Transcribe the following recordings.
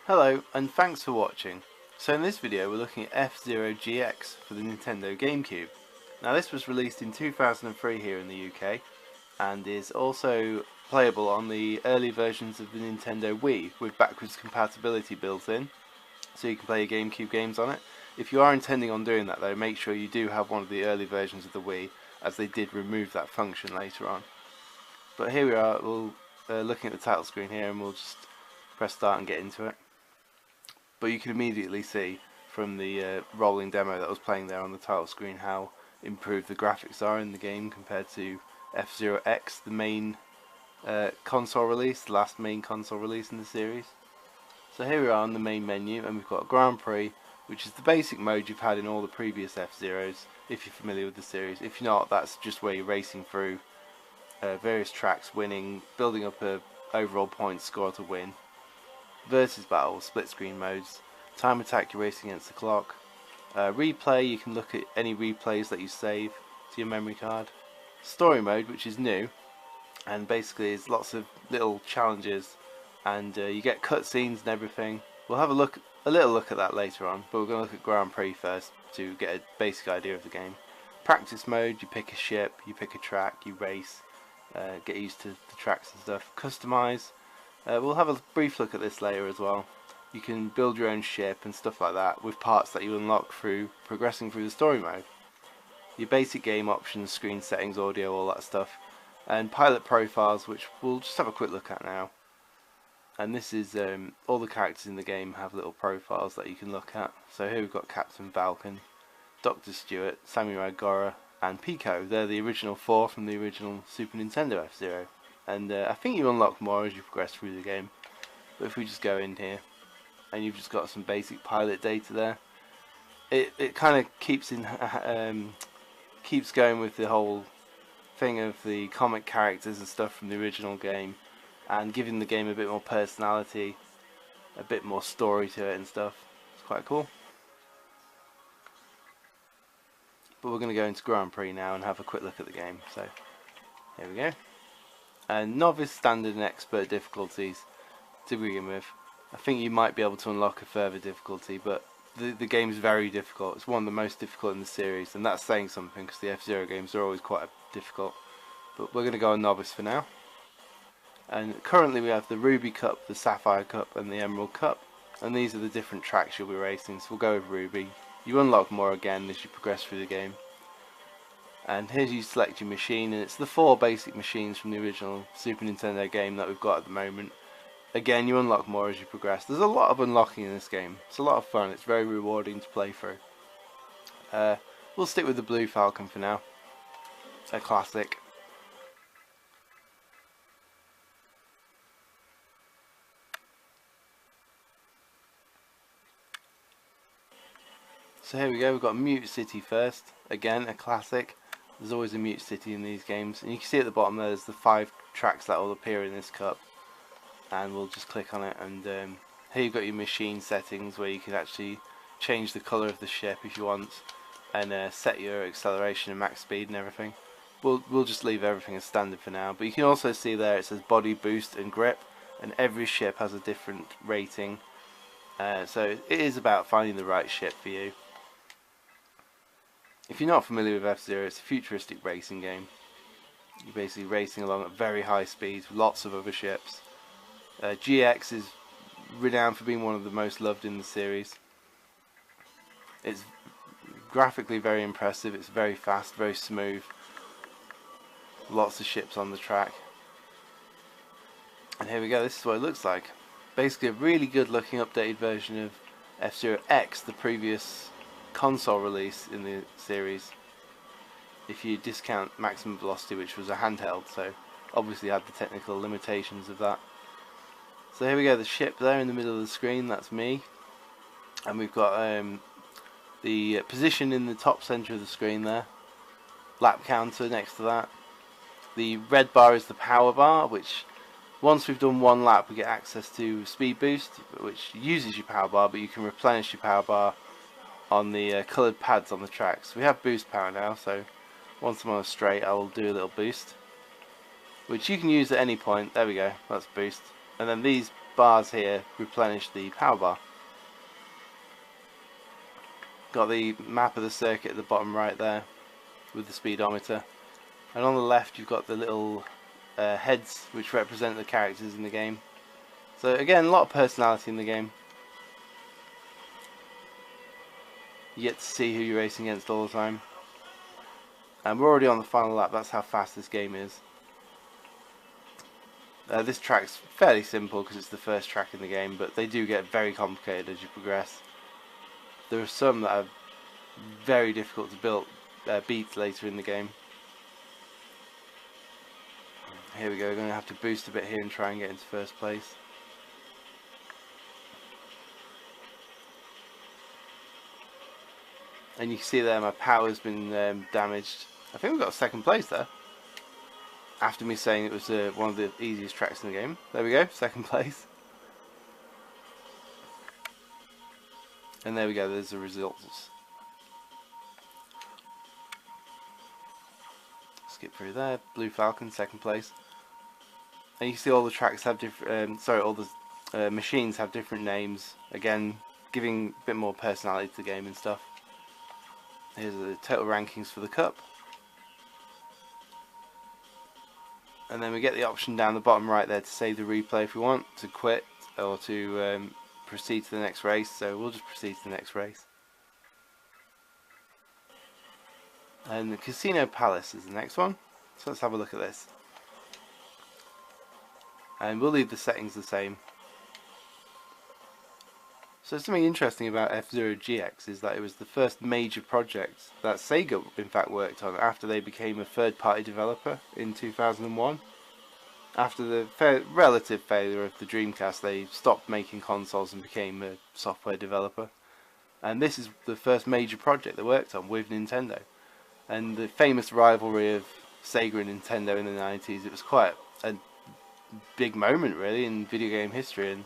Hello and thanks for watching. So in this video we're looking at F-Zero GX for the Nintendo GameCube. Now this was released in 2003 here in the UK and is also playable on the early versions of the Nintendo Wii with backwards compatibility built in, so you can play your GameCube games on it. If you are intending on doing that though, make sure you do have one of the early versions of the Wii, as they did remove that function later on. But here we are, looking at the title screen here, and we'll just press start and get into it. But you can immediately see from the rolling demo that was playing there on the title screen how improved the graphics are in the game compared to F-Zero X, the main console release, the last main console release in the series. So here we are on the main menu, and we've got Grand Prix, which is the basic mode you've had in all the previous F-Zeros, if you're familiar with the series. If you're not, that's just where you're racing through various tracks, winning, building up a overall point score to win. Versus battle, split screen modes. Time attack, you're racing against the clock. Replay, you can look at any replays that you save to your memory card. Story mode, which is new, and basically is lots of little challenges, and you get cutscenes and everything. We'll have a little look at that later on, but we're going to look at Grand Prix first to get a basic idea of the game. Practice mode, you pick a ship, you pick a track, you race, get used to the tracks and stuff. Customize. We'll have a brief look at this later as well. You can build your own ship and stuff like that with parts that you unlock through progressing through the story mode. Your basic game options, screen settings, audio, all that stuff. And pilot profiles, which we'll just have a quick look at now. And this is all the characters in the game have little profiles that you can look at. So here we've got Captain Falcon, Dr. Stewart, Samurai Goro and Pico. They're the original four from the original Super Nintendo F-Zero. And I think you unlock more as you progress through the game. But if we just go in here, and you've just got some basic pilot data there, it kind of keeps going with the whole thing of the comic characters and stuff from the original game, and giving the game a bit more personality, a bit more story to it and stuff. It's quite cool. But we're going to go into Grand Prix now and have a quick look at the game. So here we go. And novice, standard and expert difficulties to begin with. I think you might be able to unlock a further difficulty, but the game's very difficult. It's one of the most difficult in the series, and that's saying something because the F-Zero games are always quite difficult. But we're going to go on novice for now. And currently we have the Ruby Cup, the Sapphire Cup and the Emerald Cup, and these are the different tracks you'll be racing. So we'll go with Ruby. You unlock more again as you progress through the game. And here you select your machine, and it's the four basic machines from the original Super Nintendo game that we've got at the moment. Again, you unlock more as you progress. There's a lot of unlocking in this game. It's a lot of fun. It's very rewarding to play through. We'll stick with the Blue Falcon for now. A classic. So here we go, we've got Muta City first. Again, a classic. There's always a Muta City in these games, and you can see at the bottom there's the 5 tracks that will appear in this cup, and we'll just click on it, and here you've got your machine settings where you can actually change the colour of the ship if you want, and set your acceleration and max speed and everything. We'll just leave everything as standard for now, but you can also see there it says body, boost and grip, and every ship has a different rating, so it is about finding the right ship for you. If you're not familiar with F-Zero, it's a futuristic racing game. You're basically racing along at very high speeds with lots of other ships. GX is renowned for being one of the most loved in the series. It's graphically very impressive, it's very fast, very smooth. Lots of ships on the track. And here we go, this is what it looks like. Basically a really good looking updated version of F-Zero X, the previous console release in the series, if you discount Maximum Velocity, which was a handheld, so obviously had the technical limitations of that. So here we go, the ship there in the middle of the screen, that's me, and we've got the position in the top center of the screen there, lap counter next to that. The red bar is the power bar, which once we've done one lap we get access to speed boost, which uses your power bar, but you can replenish your power bar on the coloured pads on the tracks. We have boost power now, so once I'm on a straight I will do a little boost, which you can use at any point. There we go, that's boost. And then these bars here replenish the power bar. Got the map of the circuit at the bottom right there with the speedometer, and on the left you've got the little heads which represent the characters in the game. So again, a lot of personality in the game. You get to see who you're racing against all the time. And we're already on the final lap, that's how fast this game is. This track's fairly simple because it's the first track in the game, but they do get very complicated as you progress. There are some that are very difficult to beat later in the game. Here we go, we're going to have to boost a bit here and try and get into first place. And you can see there my power's been damaged. I think we got second place there. After me saying it was one of the easiest tracks in the game. There we go, second place. And there we go, there's the results. Skip through there, Blue Falcon, second place. And you see all the tracks have different, all the machines have different names. Again, giving a bit more personality to the game and stuff. Here's the total rankings for the Cup. And then we get the option down the bottom right there to save the replay if we want, to quit, or to proceed to the next race. So we'll just proceed to the next race. And the Casino Palace is the next one. So let's have a look at this. And we'll leave the settings the same. So something interesting about F-Zero GX is that it was the first major project that Sega in fact worked on after they became a third-party developer in 2001. After the relative failure of the Dreamcast, they stopped making consoles and became a software developer. And this is the first major project they worked on with Nintendo. And the famous rivalry of Sega and Nintendo in the 90s, it was quite a big moment really in video game history. And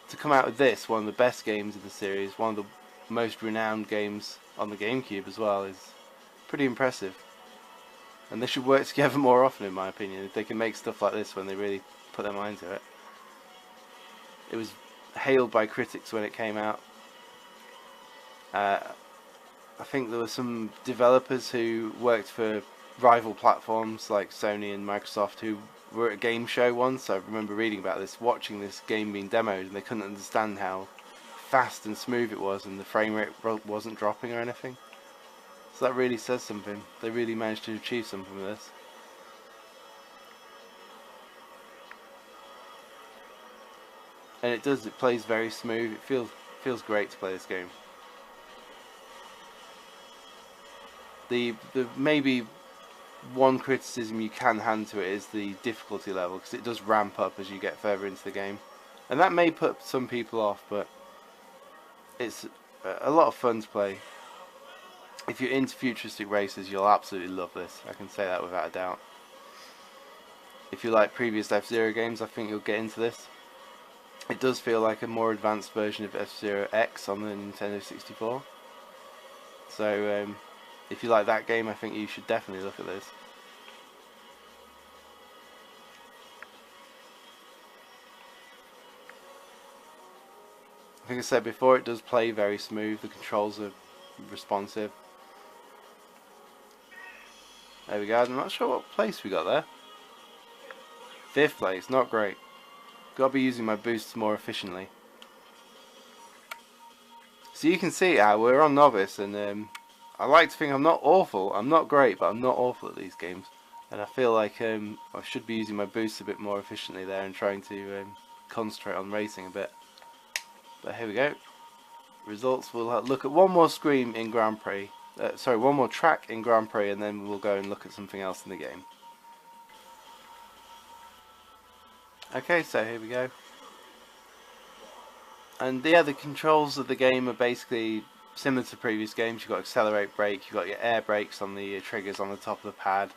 to come out with this, one of the best games of the series, one of the most renowned games on the GameCube as well, is pretty impressive. And they should work together more often in my opinion, if they can make stuff like this when they really put their mind to it. It was hailed by critics when it came out. I think there were some developers who worked for rival platforms like Sony and Microsoft who were at a game show once. I remember reading about this, watching this game being demoed, and they couldn't understand how fast and smooth it was and the frame rate wasn't dropping or anything. So that really says something. They really managed to achieve something with this. And it plays very smooth. It feels great to play this game. The maybe one criticism you can hand to it is the difficulty level, because it does ramp up as you get further into the game, and that may put some people off, but it's a lot of fun to play. If you're into futuristic races, you'll absolutely love this. I can say that without a doubt. If you like previous F-Zero games, I think you'll get into this. It does feel like a more advanced version of F-Zero X on the Nintendo 64. So if you like that game, I think you should definitely look at this. I think I said before, it does play very smooth. The controls are responsive. There we go. I'm not sure what place we got there. 5th place, not great. Gotta be using my boosts more efficiently. So you can see how we're on novice, and I like to think I'm not awful. I'm not great, but I'm not awful at these games. And I feel like I should be using my boosts a bit more efficiently there and trying to concentrate on racing a bit. But here we go. Results. We'll look at one more screen in Grand Prix. Sorry, one more track in Grand Prix, and then we'll go and look at something else in the game. Okay, so here we go. And yeah, the controls of the game are basically similar to previous games. You've got accelerate, brake, you've got your air brakes on the triggers on the top of the pad.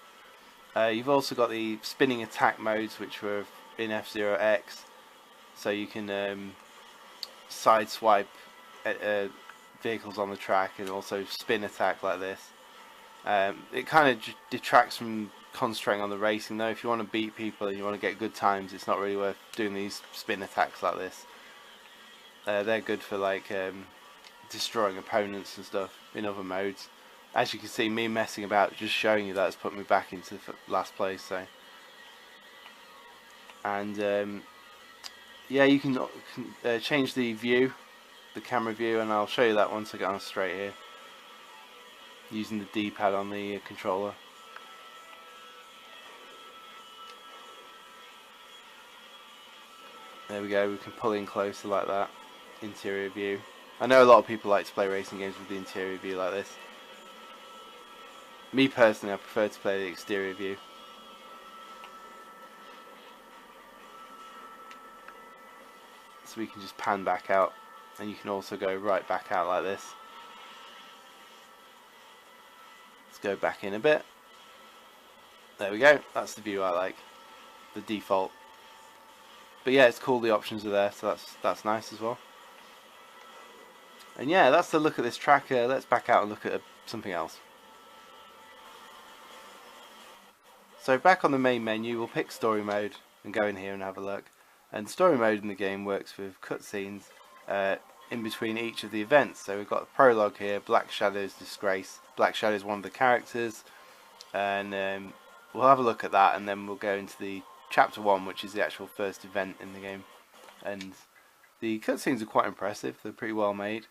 You've also got the spinning attack modes, which were in F-Zero X, so you can sideswipe vehicles on the track and also spin attack like this. It kind of detracts from concentrating on the racing though. If you want to beat people and you want to get good times, it's not really worth doing these spin attacks like this. They're good for like destroying opponents and stuff in other modes. As you can see, me messing about just showing you that has put me back into last place. So, and yeah, you can change the view, the camera view, and I'll show you that once I get on straight here, using the D-pad on the controller. There we go, we can pull in closer like that. Interior view. I know a lot of people like to play racing games with the interior view like this. Me personally, I prefer to play the exterior view. So we can just pan back out, and you can also go right back out like this. Let's go back in a bit. There we go, that's the view I like, the default. But yeah, it's cool, the options are there, so that's nice as well. And yeah, that's the look at this track. Let's back out and look at something else. So back on the main menu, we'll pick story mode and go in here and have a look. And story mode in the game works with cutscenes in between each of the events. So we've got the prologue here, Black Shadow's Disgrace. Black Shadow is one of the characters, and we'll have a look at that, and then we'll go into the Chapter 1, which is the actual first event in the game. And the cutscenes are quite impressive, they're pretty well made.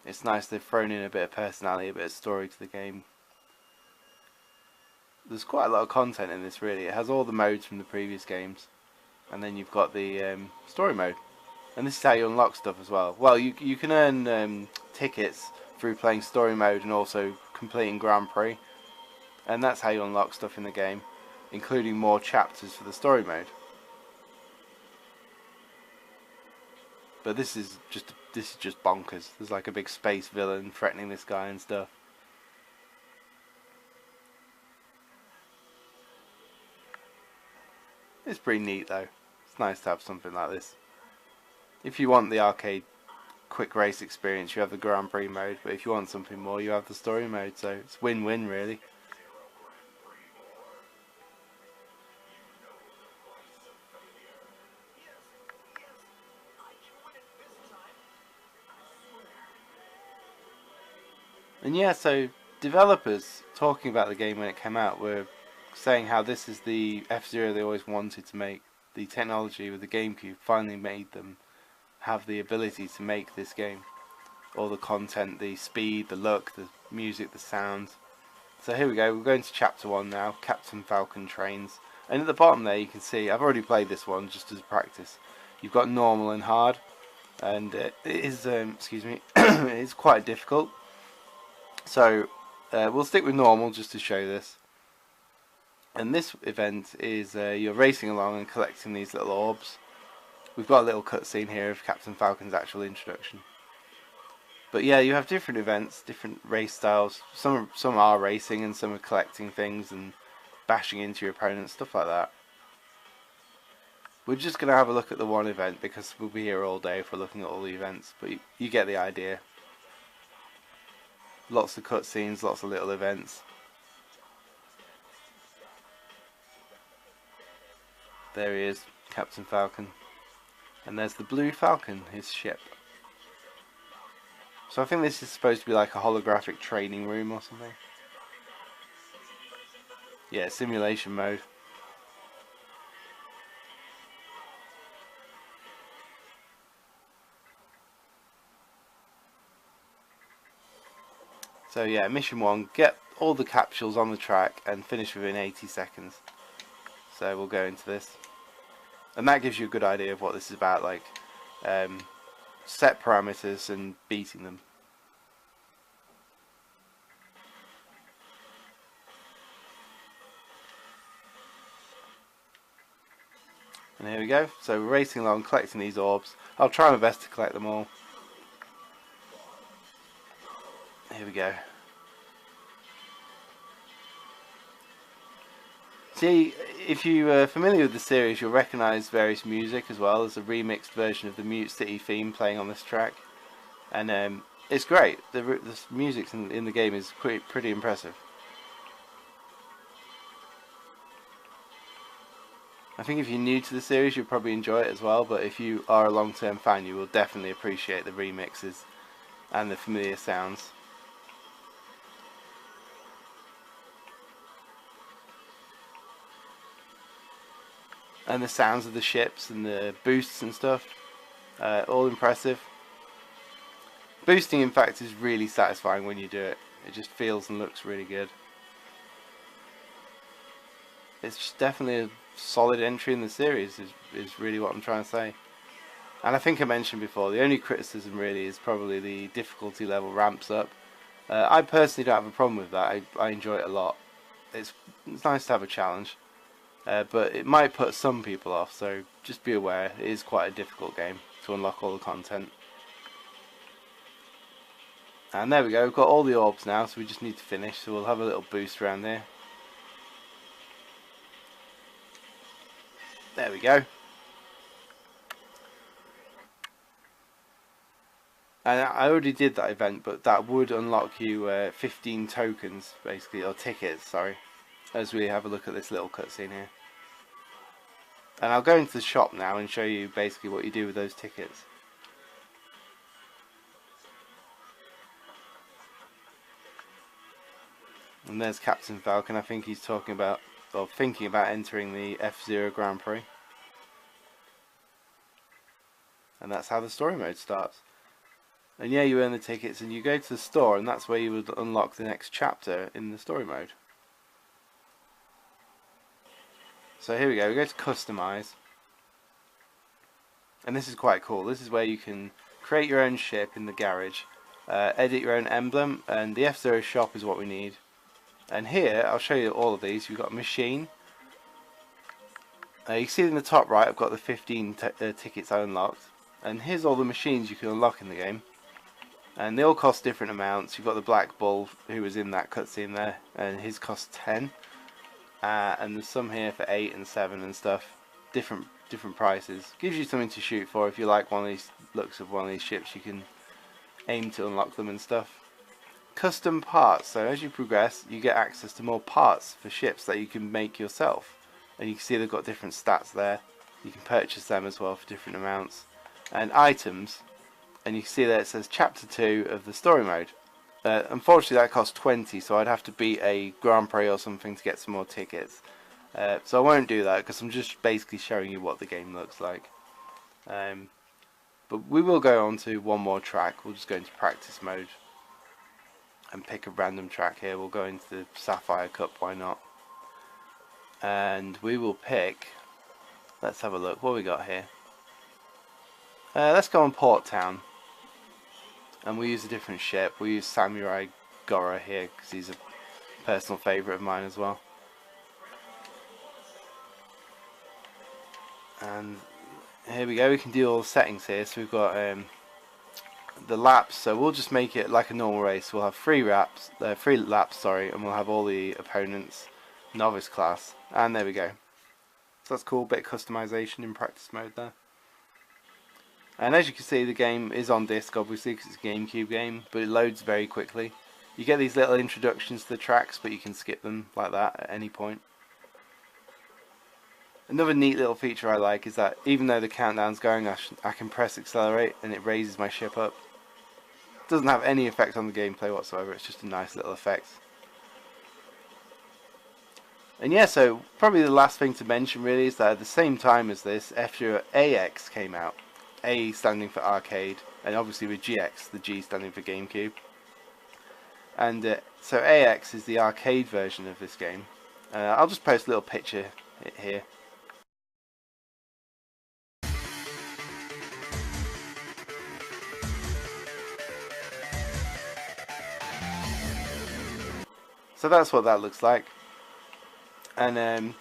It's nice they've thrown in a bit of personality, a bit of story to the game. There's quite a lot of content in this really. It has all the modes from the previous games, and then you've got the story mode. And this is how you unlock stuff as well. Well, you can earn tickets through playing story mode and also completing Grand Prix. And that's how you unlock stuff in the game, including more chapters for the story mode. But this is just bonkers. There's like a big space villain threatening this guy and stuff. It's pretty neat though. It's nice to have something like this. If you want the arcade quick race experience, you have the Grand Prix mode, but if you want something more, you have the story mode, so it's win-win really. And yeah, so developers talking about the game when it came out were saying how this is the F-Zero they always wanted to make. The technology with the GameCube finally made them have the ability to make this game. All the content, the speed, the look, the music, the sound. So here we go, we're going to Chapter 1 now, Captain Falcon Trains. And at the bottom there you can see, I've already played this one just as practice. You've got normal and hard, and it is, excuse me, it is quite difficult. So we'll stick with normal just to show this. And this event is you're racing along and collecting these little orbs. We've got a little cutscene here of Captain Falcon's actual introduction. But yeah, you have different events, different race styles. Some are racing and some are collecting things and bashing into your opponents, stuff like that. We're just going to have a look at the one event because we'll be here all day if we're looking at all the events, but you get the idea. Lots of cutscenes, lots of little events. There he is, Captain Falcon. And there's the Blue Falcon, his ship. So I think this is supposed to be like a holographic training room or something. Yeah, simulation mode. So yeah, mission 1, get all the capsules on the track and finish within 80 seconds. So we'll go into this. And that gives you a good idea of what this is about, like set parameters and beating them. And here we go, so we're racing along collecting these orbs. I'll try my best to collect them all. Here we go. See, if you are familiar with the series, you'll recognise various music as well. There's a remixed version of the Muta City theme playing on this track. And it's great. The music in the game is pretty impressive. I think if you're new to the series you'll probably enjoy it as well, but if you are a long-term fan you will definitely appreciate the remixes and the familiar sounds. And the sounds of the ships and the boosts and stuff, all impressive. Boosting in fact is really satisfying when you do it. It just feels and looks really good. It's just definitely a solid entry in the series is really what I'm trying to say. And I think I mentioned before, the only criticism really is probably the difficulty level ramps up. I personally don't have a problem with that. I enjoy it a lot. It's nice to have a challenge. But it might put some people off, so just be aware, it is quite a difficult game to unlock all the content. And there we go, we've got all the orbs now, so we just need to finish, so we'll have a little boost around there. There we go. And I already did that event, but that would unlock you 15 tokens, basically, or tickets, sorry, as we have a look at this little cutscene here. And I'll go into the shop now and show you basically what you do with those tickets. And there's Captain Falcon. I think he's talking about, or thinking about entering the F-Zero Grand Prix. And that's how the story mode starts. And yeah, you earn the tickets and you go to the store, and that's where you would unlock the next chapter in the story mode. So here we go, we go to customize, and this is quite cool. This is where you can create your own ship in the garage, edit your own emblem, and the F-Zero shop is what we need. And here, I'll show you all of these. You've got a machine. You can see in the top right I've got the 15 tickets I unlocked, and here's all the machines you can unlock in the game. And they all cost different amounts. You've got the Black Bull who was in that cutscene there, and his costs 10. And there's some here for 8 and 7 and stuff. Different prices. Gives you something to shoot for. If you like one of these looks of one of these ships, you can aim to unlock them and stuff. Custom parts. So as you progress, you get access to more parts for ships that you can make yourself. And you can see they've got different stats there. You can purchase them as well for different amounts. And items. And you can see there it says Chapter 2 of the story mode. Unfortunately that costs 20, so I'd have to beat a Grand Prix or something to get some more tickets. So I won't do that because I'm just basically showing you what the game looks like. But we will go on to one more track. We'll just go into practice mode and pick a random track here. We'll go into the Sapphire Cup, why not? And we will pick, let's have a look, what we got here. Let's go on Port Town. And we'll use a different ship. We'll use Samurai Gora here because he's a personal favourite of mine as well. And here we go, we can do all the settings here. So we've got the laps, so we'll just make it like a normal race. We'll have 3 laps, and we'll have all the opponents novice class. And there we go. So that's cool, bit of customization in practice mode there. And as you can see, the game is on disc obviously because it's a GameCube game, but it loads very quickly. You get these little introductions to the tracks, but you can skip them like that at any point. Another neat little feature I like is that even though the countdown's going, I can press accelerate and it raises my ship up. It doesn't have any effect on the gameplay whatsoever, it's just a nice little effect. And yeah, so probably the last thing to mention really is that at the same time as this, F-Zero AX came out. A standing for arcade, and obviously with GX, the G standing for GameCube. And so AX is the arcade version of this game. I'll just post a little picture here. So that's what that looks like. And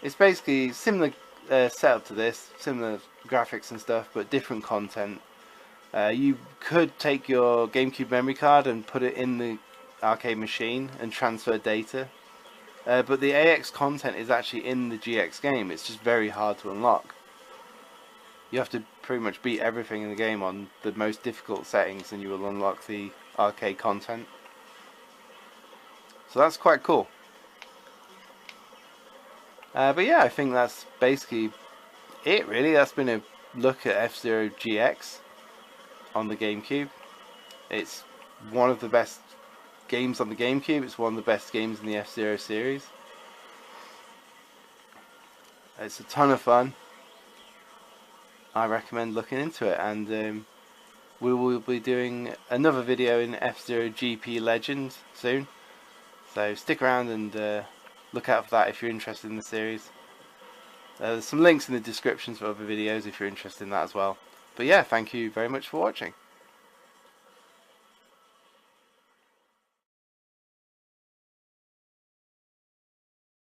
it's basically similar setup to this, similar graphics and stuff, but different content. You could take your GameCube memory card and put it in the arcade machine and transfer data, but the AX content is actually in the GX game. It's just very hard to unlock. You have to pretty much beat everything in the game on the most difficult settings and you will unlock the arcade content. So that's quite cool. But yeah, I think that's basically it really. That's been a look at F-Zero GX on the GameCube. It's one of the best games on the GameCube. It's one of the best games in the F-Zero series. It's a ton of fun. I recommend looking into it, and we will be doing another video in F-Zero GP Legends soon. So stick around and look out for that if you're interested in the series. There's some links in the descriptions for other videos if you're interested in that as well. But yeah, thank you very much for watching.